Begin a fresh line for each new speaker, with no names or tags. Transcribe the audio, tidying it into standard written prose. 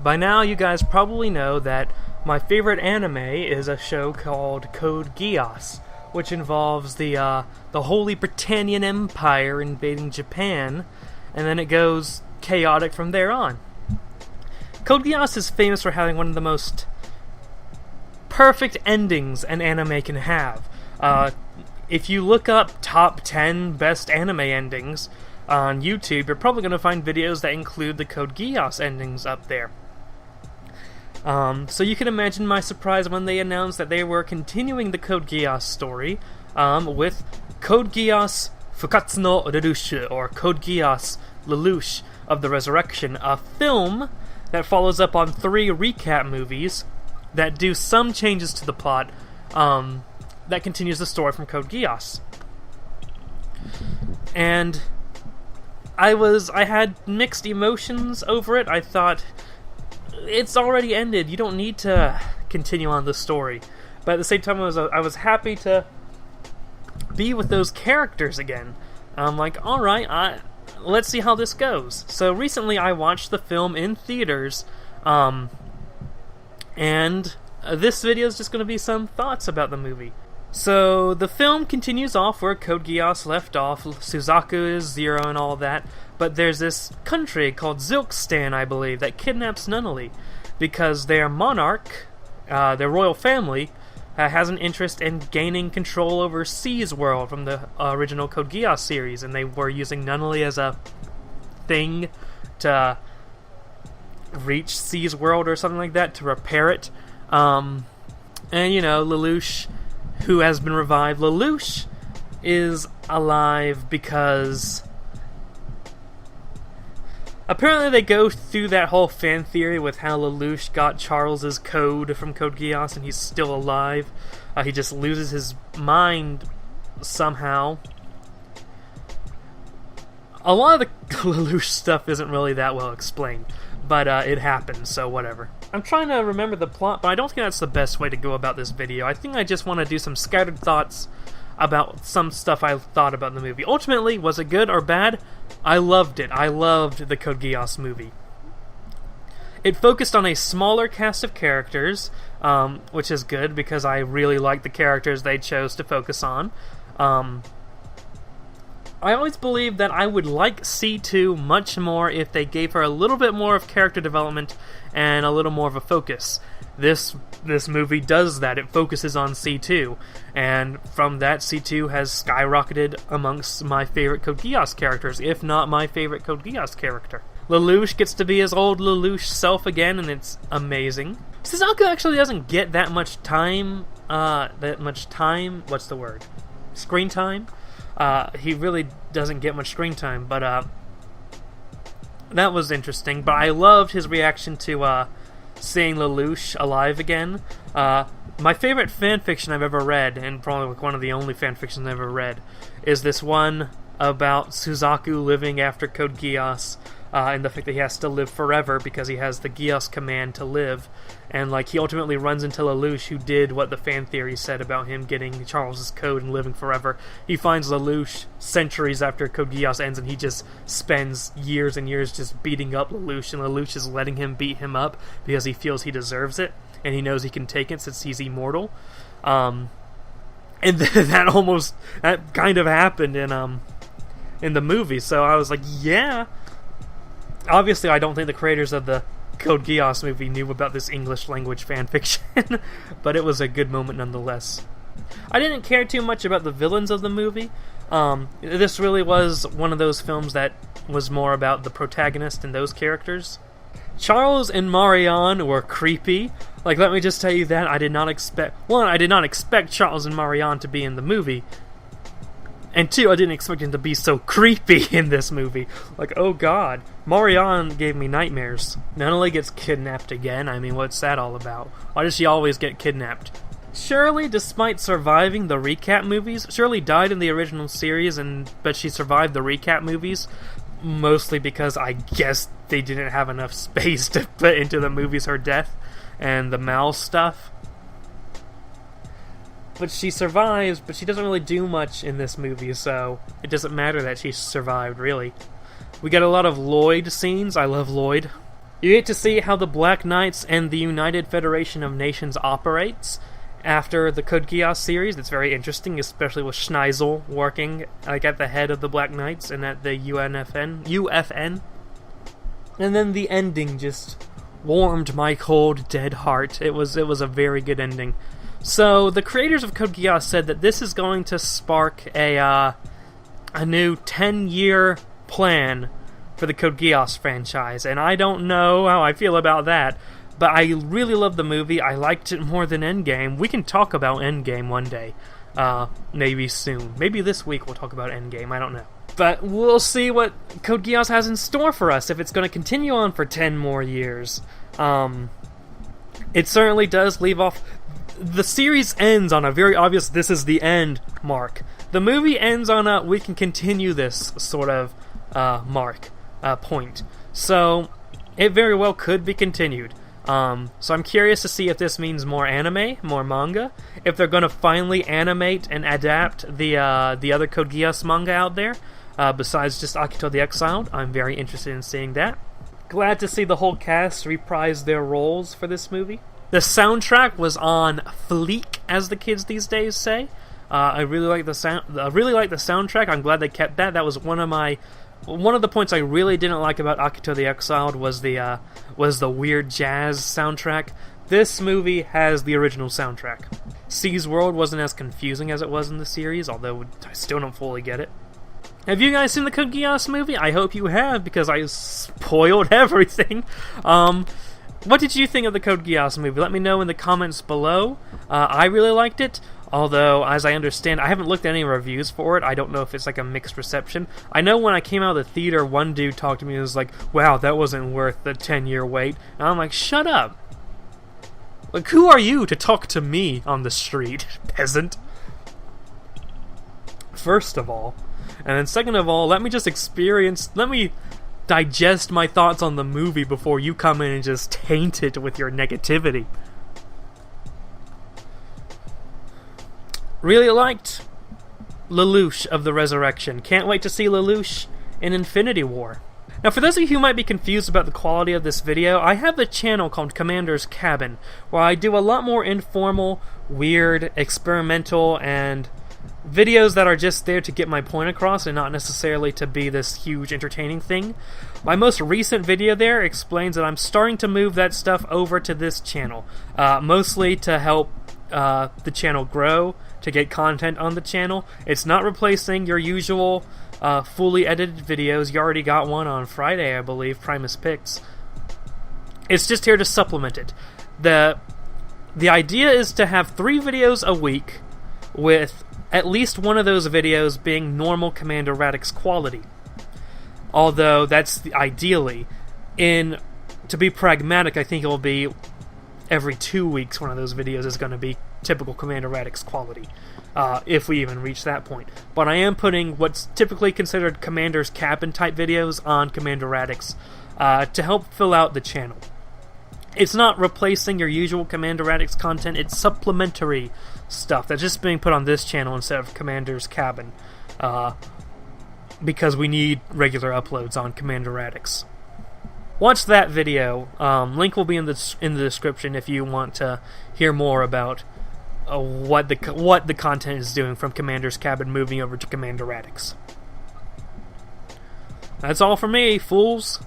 By now, you guys probably know that my favorite anime is a show called Code Geass, which involves the Holy Britannian Empire invading Japan, and then it goes chaotic from there on. Code Geass is famous for having one of the most perfect endings an anime can have. If you look up top 10 best anime endings on YouTube, you're probably going to find videos that include the Code Geass endings up there. So you can imagine my surprise when they announced that they were continuing the Code Geass story with Code Geass Fukatsu no Lelouch, or Code Geass Lelouch of the Resurrection, a film that follows up on 3 recap movies that do some changes to the plot that continues the story from Code Geass. And I had mixed emotions over it. I thought, it's already ended, you don't need to continue on the story. But at the same time, I was happy to be with those characters again. I'm like, alright, let's see how this goes. So recently I watched the film in theaters, and this video is just going to be some thoughts about the movie. So the film continues off where Code Geass left off. Suzaku is Zero and all that, but there's this country called Zilkstan, I believe, that kidnaps Nunnally because their monarch, their royal family, has an interest in gaining control over C's world from the original Code Geass series, and they were using Nunnally as a thing to reach C's world or something like that, to repair it. And you know, Lelouch, who has been revived. Lelouch is alive because apparently they go through that whole fan theory with how Lelouch got Charles's code from Code Geass and he's still alive. He just loses his mind somehow. A lot of the Lelouch stuff isn't really that well explained, but it happens, so whatever. I'm trying to remember the plot, but I don't think that's the best way to go about this video. I think I just want to do some scattered thoughts about some stuff I thought about the movie. Ultimately, was it good or bad? I loved it. I loved the Code Geass movie. It focused on a smaller cast of characters, which is good because I really like the characters they chose to focus on. I always believed that I would like C2 much more if they gave her a little bit more of character development and a little more of a focus. This movie does that. It focuses on C2, and from that, C2 has skyrocketed amongst my favorite Code Geass characters, if not my favorite Code Geass character. Lelouch gets to be his old Lelouch self again, and it's amazing. Suzaku actually doesn't get that much time, screen time? He really doesn't get much screen time, but that was interesting. But I loved his reaction to seeing Lelouch alive again. My favorite fanfiction I've ever read, and probably one of the only fanfictions I've ever read, is this one about Suzaku living after Code Geass, and the fact that he has to live forever because he has the Geass command to live, and like he ultimately runs into Lelouch, who did what the fan theory said about him getting Charles's code and living forever. He finds Lelouch centuries after Code Geass ends, and he just spends years and years just beating up Lelouch, and Lelouch is letting him beat him up because he feels he deserves it, and he knows he can take it since he's immortal. And that kind of happened in the movie, so I was like, yeah. Obviously, I don't think the creators of the Code Geass movie knew about this English language fanfiction, but it was a good moment nonetheless. I didn't care too much about the villains of the movie. This really was one of those films that was more about the protagonist and those characters. Charles and Marianne were creepy. Like, let me just tell you that I did not expect Charles and Marianne to be in the movie. And 2, I didn't expect him to be so creepy in this movie. Like, oh god. Marianne gave me nightmares. Nunnally gets kidnapped again. I mean, what's that all about? Why does she always get kidnapped? Shirley, despite surviving the recap movies, Shirley died in the original series, but she survived the recap movies, mostly because I guess they didn't have enough space to put into the movies her death and the Mal stuff. But she survives, but she doesn't really do much in this movie, so it doesn't matter that she survived, really. We get a lot of Lloyd scenes. I love Lloyd. You get to see how the Black Knights and the United Federation of Nations operates after the Code Geass series. It's very interesting, especially with Schneisel working like at the head of the Black Knights and at the UFN. And then the ending just warmed my cold, dead heart. It was a very good ending. So the creators of Code Geass said that this is going to spark a new 10-year plan for the Code Geass franchise, and I don't know how I feel about that, but I really love the movie. I liked it more than Endgame. We can talk about Endgame one day, maybe soon. Maybe this week we'll talk about Endgame, I don't know. But we'll see what Code Geass has in store for us, if it's going to continue on for 10 more years. It certainly does leave off... The series ends on a very obvious this is the end mark. The movie ends on a we can continue this sort of point. So it very well could be continued. So I'm curious to see if this means more anime, more manga, if they're going to finally animate and adapt the other Code Geass manga out there, besides just Akito the Exiled. I'm very interested in seeing that. Glad to see the whole cast reprise their roles for this movie. The soundtrack was on fleek, as the kids these days say. I really like the soundtrack. I'm glad they kept that. That was one of the points I really didn't like about Akito the Exiled was the weird jazz soundtrack. This movie has the original soundtrack. C's World wasn't as confusing as it was in the series, although I still don't fully get it. Have you guys seen the Code Geass movie? I hope you have, because I spoiled everything. What did you think of the Code Geass movie? Let me know in the comments below. I really liked it, although, as I understand, I haven't looked at any reviews for it. I don't know if it's like a mixed reception. I know when I came out of the theater, one dude talked to me and was like, wow, that wasn't worth the 10-year wait. And I'm like, shut up. Like, who are you to talk to me on the street, peasant? First of all. And then second of all, let me digest my thoughts on the movie before you come in and just taint it with your negativity. Really liked Lelouch of the Resurrection. Can't wait to see Lelouch in Infinity War. Now, for those of you who might be confused about the quality of this video, I have a channel called Commander's Cabin, where I do a lot more informal, weird, experimental, and videos that are just there to get my point across and not necessarily to be this huge entertaining thing. My most recent video there explains that I'm starting to move that stuff over to this channel, mostly to help the channel grow, to get content on the channel. It's not replacing your usual fully edited videos. You already got one on Friday, I believe, Primus Picks. It's just here to supplement it. The idea is to have 3 videos a week, with at least one of those videos being normal Commander Radix quality. Although that's ideally. To be pragmatic, I think it will be every 2 weeks one of those videos is going to be typical Commander Radix quality, if we even reach that point. But I am putting what's typically considered Commander's Cabin type videos on Commander Radix to help fill out the channel. It's not replacing your usual Commander Radix content, it's supplementary stuff that's just being put on this channel instead of Commander's Cabin, because we need regular uploads on Commander Radix. Watch that video. Link will be in the description if you want to hear more about what the content is doing from Commander's Cabin moving over to Commander Radix. That's all for me, fools.